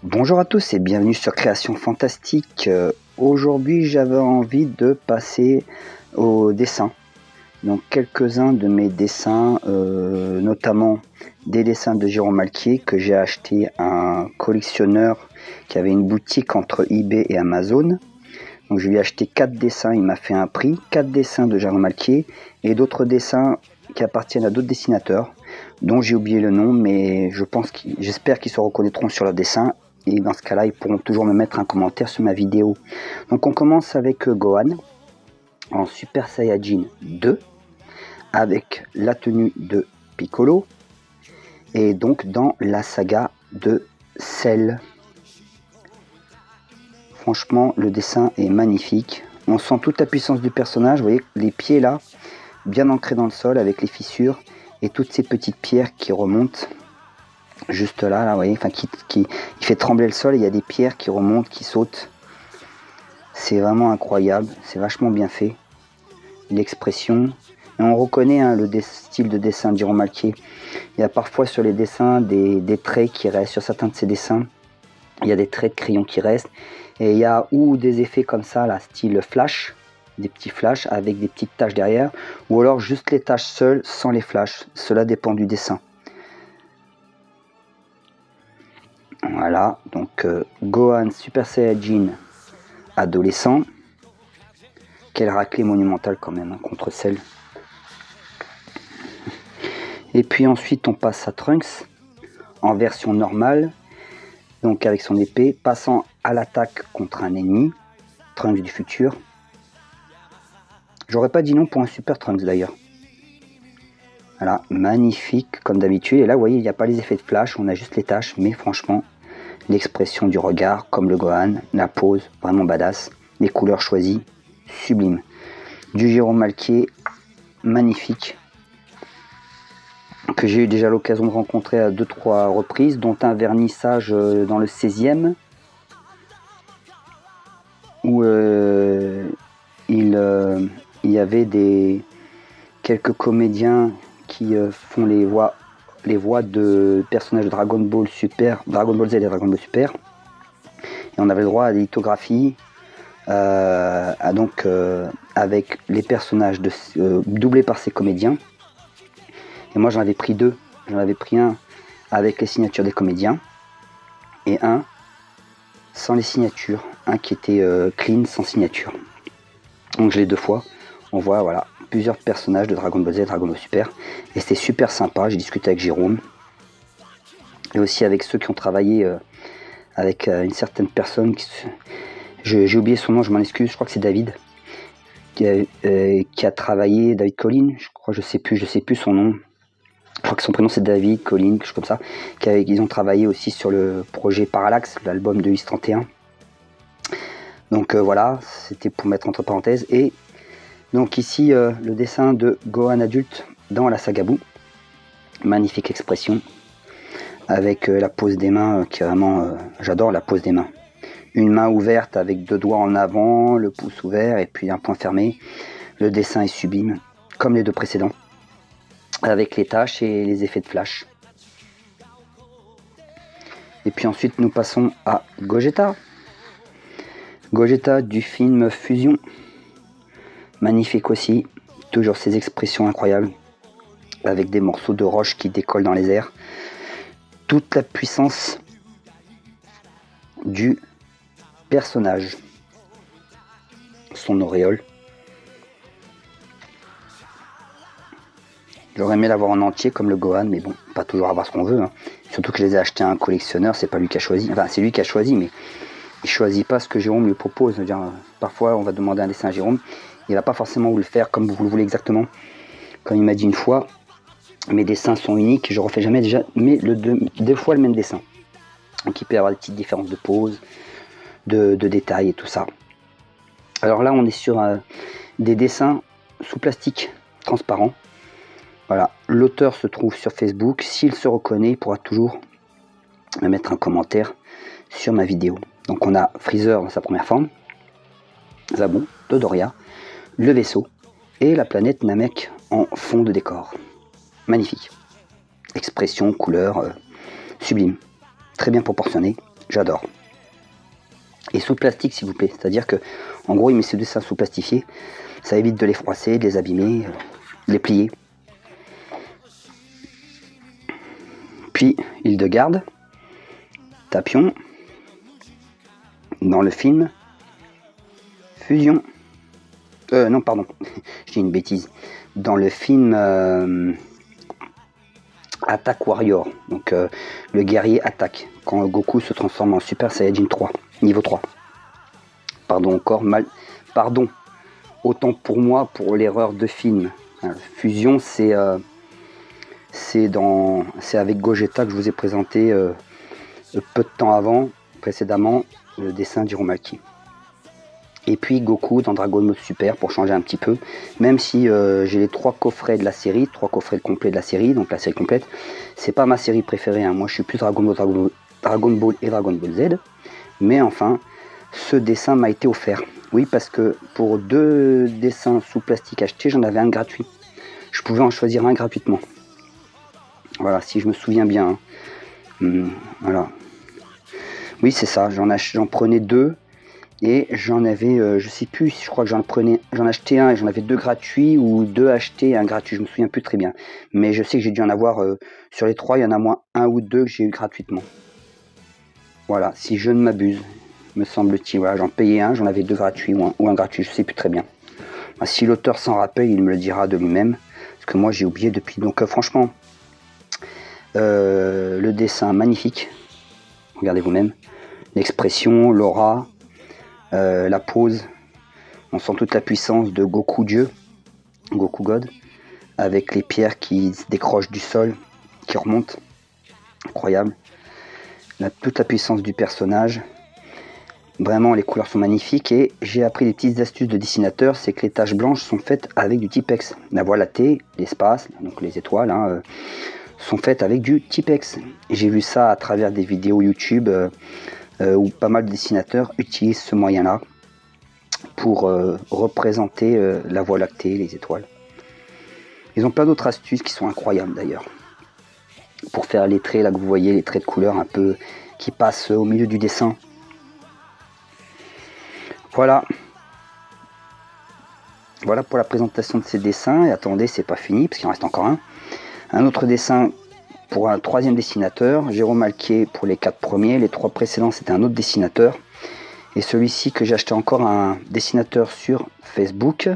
Bonjour à tous et bienvenue sur Création Fantastique. Aujourd'hui j'avais envie de passer au dessin. Donc quelques-uns de mes dessins, notamment des dessins de Jérôme Malquier que j'ai acheté à un collectionneur qui avait une boutique entre eBay et Amazon. Donc je lui ai acheté 4 dessins, il m'a fait un prix, 4 dessins de Jérôme Malquier et d'autres dessins qui appartiennent à d'autres dessinateurs dont j'ai oublié le nom, mais j'espère qu'ils se reconnaîtront sur leur dessin. Et dans ce cas-là, ils pourront toujours me mettre un commentaire sur ma vidéo. Donc on commence avec Gohan en Super Saiyajin 2 avec la tenue de Piccolo et donc dans la saga de Cell. Franchement, le dessin est magnifique. On sent toute la puissance du personnage. Vous voyez les pieds là, bien ancrés dans le sol avec les fissures et toutes ces petites pierres qui remontent. Juste là, vous voyez, enfin, qui fait trembler le sol et il y a des pierres qui remontent, qui sautent. C'est vraiment incroyable, c'est vachement bien fait. L'expression, et on reconnaît le style de dessin de Jérôme Malquier. Il y a parfois sur les dessins des traits qui restent, sur certains de ses dessins, il y a des traits de crayon qui restent. Et il y a ou des effets comme ça, là, style flash, des petits flashs avec des petites taches derrière, ou alors juste les taches seules sans les flashs. Cela dépend du dessin. Voilà, donc Gohan Super Saiyajin adolescent. Quelle raclée monumentale quand même contre Cell. Et puis ensuite on passe à Trunks en version normale, donc avec son épée, passant à l'attaque contre un ennemi, Trunks du futur. J'aurais pas dit non pour un Super Trunks d'ailleurs. Voilà, magnifique comme d'habitude. Et là vous voyez, il n'y a pas les effets de flash, on a juste les taches, mais franchement, l'expression du regard, comme le Gohan, la pose, vraiment badass, les couleurs choisies, sublime. Du Jérôme Malquier, magnifique, que j'ai eu déjà l'occasion de rencontrer à 2-3 reprises, dont un vernissage dans le 16e, où il y avait quelques comédiens qui font les voix de personnages de Dragon Ball Super, Dragon Ball Z et Dragon Ball Super. Et on avait le droit à des lithographies, avec les personnages doublés par ces comédiens. Et moi j'en avais pris 2. J'en avais pris un avec les signatures des comédiens et un sans les signatures. Un qui était clean, sans signature. Donc je l'ai 2 fois. On voit voilà plusieurs personnages de Dragon Ball Z et Dragon Ball Super. Et c'était super sympa. J'ai discuté avec Jérôme. Et aussi avec ceux qui ont travaillé avec une certaine personne. J'ai oublié son nom, je m'en excuse. Je crois que c'est David. Qui a travaillé, David Collin, je crois, je sais plus son nom. Je crois que son prénom c'est David Collin, quelque chose comme ça. Ils ont travaillé aussi sur le projet Parallax, l'album de Is 31. Donc voilà, c'était pour mettre entre parenthèses. Et donc ici le dessin de Gohan adulte dans la saga Buu. Magnifique expression. Avec la pose des mains qui est vraiment... j'adore la pose des mains. Une main ouverte avec 2 doigts en avant, le pouce ouvert et puis un poing fermé. Le dessin est sublime, comme les 2 précédents, avec les taches et les effets de flash. Et puis ensuite nous passons à Gogeta. Gogeta du film Fusion. Magnifique aussi, toujours ces expressions incroyables, avec des morceaux de roche qui décollent dans les airs. Toute la puissance du personnage, son auréole. J'aurais aimé l'avoir en entier comme le Gohan, mais bon, pas toujours avoir ce qu'on veut. Surtout que je les ai achetés à un collectionneur, c'est pas lui qui a choisi. Enfin, c'est lui qui a choisi, mais il choisit pas ce que Jérôme lui propose. Dire, parfois, on va demander un dessin à Jérôme, il va pas forcément vous le faire comme vous le voulez exactement. Comme il m'a dit une fois, mes dessins sont uniques, je refais jamais mais 2 fois le même dessin. Donc il peut y avoir des petites différences de pose, de détails et tout ça. Alors là, on est sur des dessins sous plastique transparent. Voilà, l'auteur se trouve sur Facebook. S'il se reconnaît, il pourra toujours me mettre un commentaire sur ma vidéo. Donc on a Freezer dans sa première forme, Zabon, Dodoria, le vaisseau et la planète Namek en fond de décor. Magnifique. Expression, couleur, sublime. Très bien proportionné. J'adore. Et sous plastique s'il vous plaît, c'est-à-dire que en gros il met ses dessins sous plastifié, ça évite de les froisser, de les abîmer, de les plier. Puis Hildegarde, Tapion, dans le film Fusion. Non pardon, je dis une bêtise. Dans le film Attack Warrior, donc le guerrier attaque, quand Goku se transforme en Super Saiyajin 3, niveau 3. Pardon autant pour moi pour l'erreur de film. Fusion c'est avec Gogeta que je vous ai présenté peu de temps précédemment, le dessin d'Hiromaki. Et puis Goku dans Dragon Ball Super pour changer un petit peu, même si j'ai les 3 coffrets de la série, 3 coffrets complets de la série, donc la série complète, c'est pas ma série préférée, hein. Moi je suis plus Dragon Ball et Dragon Ball Z, mais enfin, ce dessin m'a été offert. Oui, parce que pour 2 dessins sous plastique achetés, j'en avais un gratuit. Je pouvais en choisir un gratuitement. Voilà, si je me souviens bien. Voilà. Oui, c'est ça, j'en prenais 2. Et j'en avais, je sais plus, je crois que j'en achetais un et j'en avais 2 gratuits ou 2 achetés et un gratuit, je me souviens plus très bien. Mais je sais que j'ai dû en avoir, sur les 3, il y en a moins 1 ou 2 que j'ai eu gratuitement. Voilà, si je ne m'abuse, me semble-t-il. Voilà, j'en payais un, j'en avais 2 gratuits ou un gratuit, je sais plus très bien. Si l'auteur s'en rappelle, il me le dira de lui-même, parce que moi j'ai oublié depuis. Donc franchement, le dessin magnifique, regardez vous-même, l'expression, l'aura, la pose, on sent toute la puissance de Goku Dieu, Goku God, avec les pierres qui se décrochent du sol, qui remontent, incroyable. Toute la puissance du personnage, vraiment les couleurs sont magnifiques. Et j'ai appris des petites astuces de dessinateur, c'est que les taches blanches sont faites avec du Tipex. La voie lactée, l'espace, donc les étoiles, sont faites avec du Tipex. Et j'ai vu ça à travers des vidéos YouTube où pas mal de dessinateurs utilisent ce moyen-là pour représenter la voie lactée, les étoiles. Ils ont plein d'autres astuces qui sont incroyables d'ailleurs. Pour faire les traits, là que vous voyez, les traits de couleur un peu qui passent au milieu du dessin. Voilà. Voilà pour la présentation de ces dessins. Et attendez, c'est pas fini, parce qu'il en reste encore un. Un autre dessin pour un 3e dessinateur, Jérôme Alquier pour les 4 premiers. Les 3 précédents, c'était un autre dessinateur. Et celui-ci que j'ai acheté encore un dessinateur sur Facebook.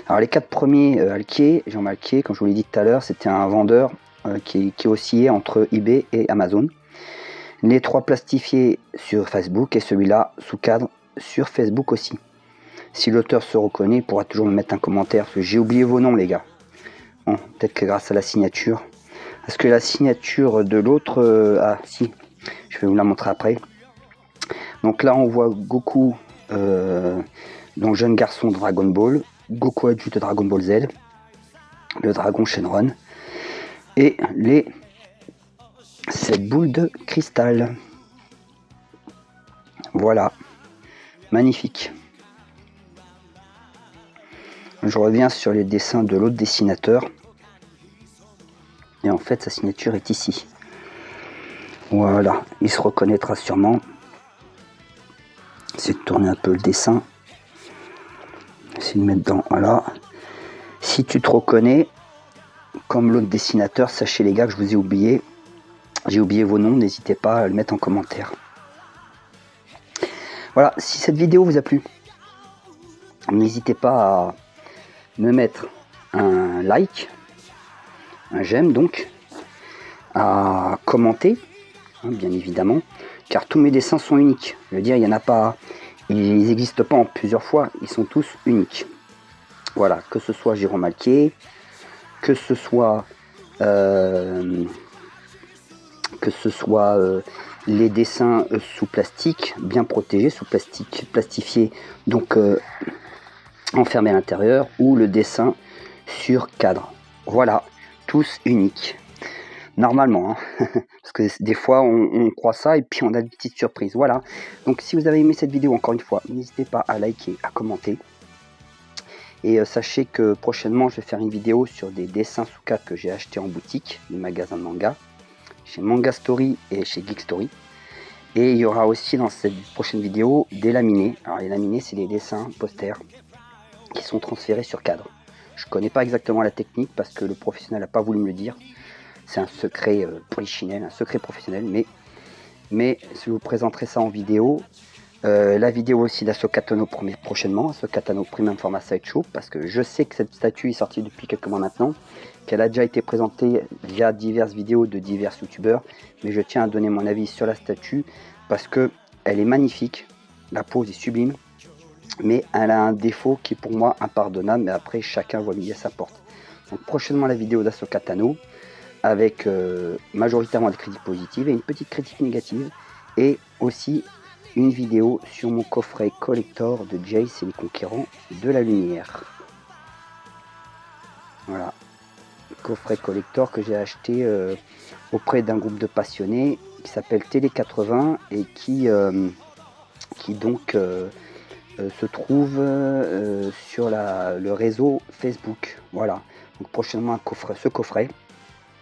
Alors les 4 premiers, Alquier, Jean Alquier, comme je vous l'ai dit tout à l'heure, c'était un vendeur qui oscillait entre eBay et Amazon. Les 3 plastifiés sur Facebook et celui-là sous cadre sur Facebook aussi. Si l'auteur se reconnaît, il pourra toujours me mettre un commentaire, parce que j'ai oublié vos noms les gars. Bon, peut-être que grâce à la signature. Parce que la signature de l'autre... ah si, je vais vous la montrer après. Donc là on voit Goku, donc jeune garçon de Dragon Ball, Goku adulte de Dragon Ball Z, le dragon Shenron, et cette boule de cristal. Voilà, magnifique. Je reviens sur les dessins de l'autre dessinateur. Et en fait sa signature est ici. Voilà, il se reconnaîtra sûrement. Essayer de tourner un peu le dessin. Essayer de mettre dans. Voilà. Si tu te reconnais, comme l'autre dessinateur, sachez les gars que je vous ai oublié. J'ai oublié vos noms, n'hésitez pas à le mettre en commentaire. Voilà, si cette vidéo vous a plu, n'hésitez pas à me mettre un like, un j'aime donc, à commenter, bien évidemment, car tous mes dessins sont uniques. Je veux dire, il n'y en a pas, ils n'existent pas en plusieurs fois, ils sont tous uniques. Voilà, que ce soit Jérôme Alquier, que ce soit les dessins sous plastique, bien protégés, sous plastique plastifié, donc enfermé à l'intérieur, ou le dessin sur cadre. Voilà, tous uniques. Normalement, parce que des fois on croit ça et puis on a des petites surprises. Voilà, donc si vous avez aimé cette vidéo, encore une fois, n'hésitez pas à liker, à commenter. Et sachez que prochainement je vais faire une vidéo sur des dessins sous cadre que j'ai acheté en boutique, les magasins de manga, chez Manga Story et chez Geek Story. Et il y aura aussi dans cette prochaine vidéo des laminés. Alors les laminés, c'est des dessins posters qui sont transférés sur cadre. Je connais pas exactement la technique parce que le professionnel n'a pas voulu me le dire. C'est un secret polichinelle, un secret professionnel, mais je vous présenterai ça en vidéo. La vidéo aussi d'Ahsoka Tano prochainement, Ahsoka Tano Premium Format Sideshow, parce que je sais que cette statue est sortie depuis quelques mois maintenant, qu'elle a déjà été présentée via diverses vidéos de divers youtubeurs, mais je tiens à donner mon avis sur la statue parce que elle est magnifique, la pose est sublime, mais elle a un défaut qui est pour moi impardonnable, mais après chacun voit midi à sa porte. Donc prochainement la vidéo d'Ahsoka Tano, avec majoritairement des critiques positives et une petite critique négative, et aussi une vidéo sur mon coffret collector de Jace et les Conquérants de la Lumière. Voilà, coffret collector que j'ai acheté auprès d'un groupe de passionnés qui s'appelle Télé 80 et qui donc se trouve sur le réseau Facebook. Voilà, donc prochainement ce coffret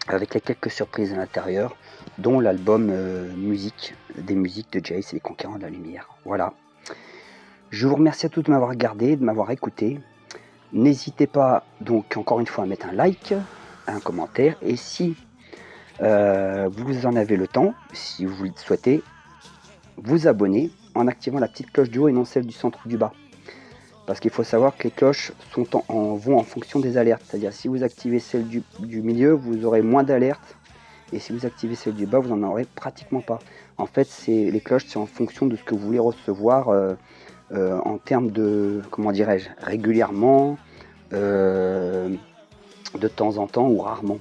avec les quelques surprises à l'intérieur, dont l'album des musiques de Jace et les Conquérants de la Lumière. Voilà. Je vous remercie à tous de m'avoir regardé, de m'avoir écouté. N'hésitez pas donc encore une fois à mettre un like, un commentaire, et si vous en avez le temps, si vous le souhaitez, vous abonner en activant la petite cloche du haut et non celle du centre ou du bas. Parce qu'il faut savoir que les cloches vont en fonction des alertes. C'est-à-dire si vous activez celle du milieu, vous aurez moins d'alertes. Et si vous activez celle du bas, vous n'en aurez pratiquement pas. En fait, les cloches, c'est en fonction de ce que vous voulez recevoir en termes de, comment dirais-je, régulièrement, de temps en temps ou rarement.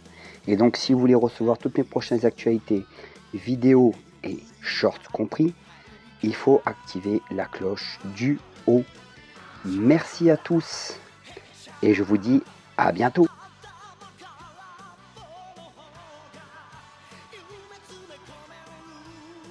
Et donc, si vous voulez recevoir toutes mes prochaines actualités, vidéos et shorts compris, il faut activer la cloche du haut. Merci à tous et je vous dis à bientôt.